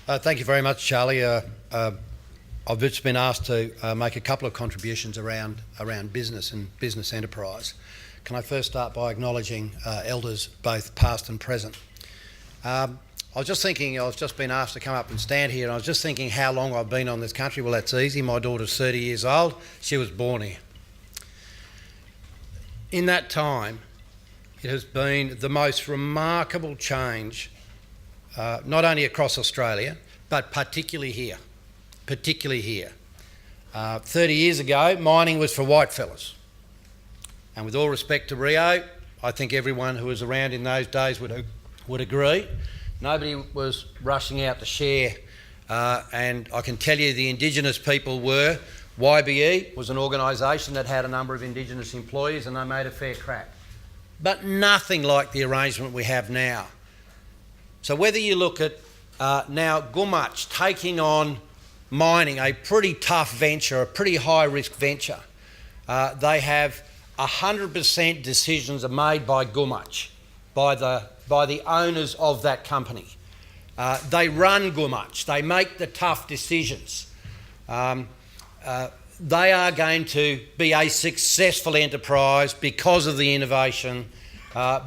Thank you very much, Charlie. I've just been asked to make a couple of contributions around business and business enterprise. Can I first start by acknowledging elders, both past and present? I was just thinking, I've just been asked to come up and stand here, and I was just thinking how long I've been on this country. Well, that's easy. My daughter's 30 years old. She was born here. In that time, it has been the most remarkable change, not only across Australia, but particularly here. 30 years ago, mining was for white fellas. And with all respect to Rio, I think everyone who was around in those days would agree. Nobody was rushing out to share, and I can tell you the Indigenous people were. YBE was an organisation that had a number of Indigenous employees, and they made a fair crack. But nothing like the arrangement we have now. So whether you look at now Gumatj taking on mining, a pretty tough venture, a pretty high risk venture, they have 100% decisions are made by Gumatj, by the owners of that company. They run Gumatj, they make the tough decisions. They are going to be a successful enterprise because of the innovation,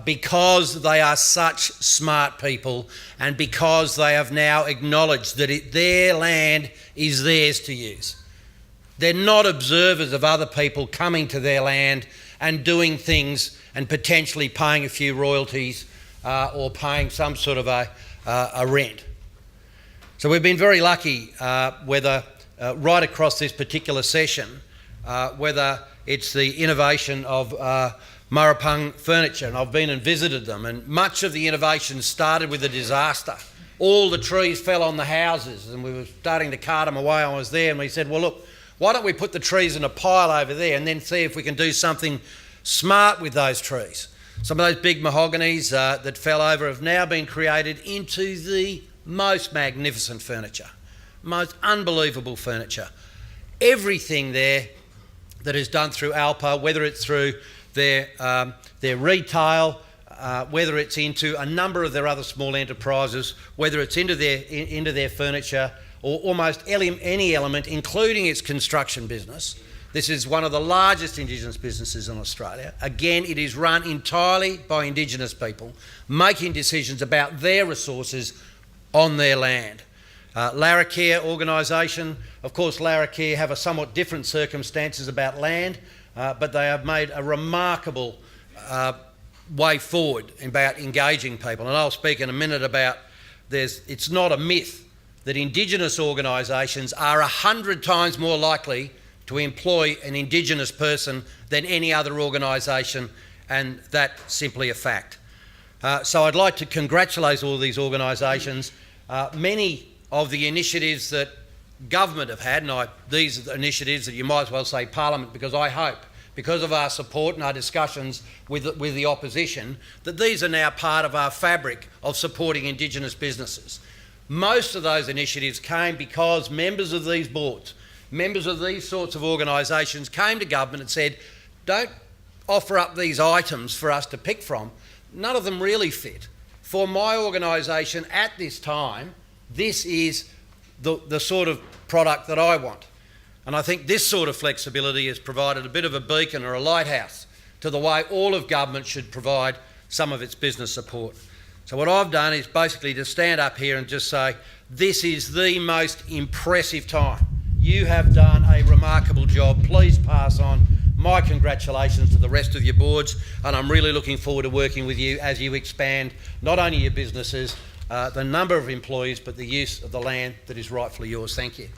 because they are such smart people, and because they have now acknowledged that their land is theirs to use. They're not observers of other people coming to their land and doing things and potentially paying a few royalties or paying some sort of a rent. So we've been very lucky whether right across this particular session, whether it's the innovation of Murrapung furniture, and I've been and visited them, and much of the innovation started with a disaster. All the trees fell on the houses and we were starting to cart them away. I was there and we said, well look, why don't we put the trees in a pile over there and then see if we can do something smart with those trees. Some of those big mahoganies that fell over have now been created into the most magnificent furniture, most unbelievable furniture. Everything there that is done through Alpa, whether it's through their retail, whether it's into a number of their other small enterprises, whether it's into their furniture or almost any element, including its construction business. This is one of the largest Indigenous businesses in Australia. Again, it is run entirely by Indigenous people, making decisions about their resources on their land. Larrakia organisation, of course Larrakia have a somewhat different circumstances about land, but they have made a remarkable way forward about engaging people. And I'll speak in a minute about it's not a myth that Indigenous organisations are 100 times more likely to employ an Indigenous person than any other organisation, and that's simply a fact. So I'd like to congratulate all these organisations. Many of the initiatives that government have had, and these are the initiatives that you might as well say Parliament, because I hope, because of our support and our discussions with the opposition, that these are now part of our fabric of supporting Indigenous businesses. Most of those initiatives came because members of these boards, members of these sorts of organisations came to government and said, don't offer up these items for us to pick from. None of them really fit. For my organisation at this time, this is the sort of product that I want. And I think this sort of flexibility has provided a bit of a beacon or a lighthouse to the way all of government should provide some of its business support. So what I've done is basically to stand up here and just say, this is the most impressive time. You have done a remarkable job. Please pass on my congratulations to the rest of your boards, and I'm really looking forward to working with you as you expand not only your businesses, the number of employees, but the use of the land that is rightfully yours. Thank you.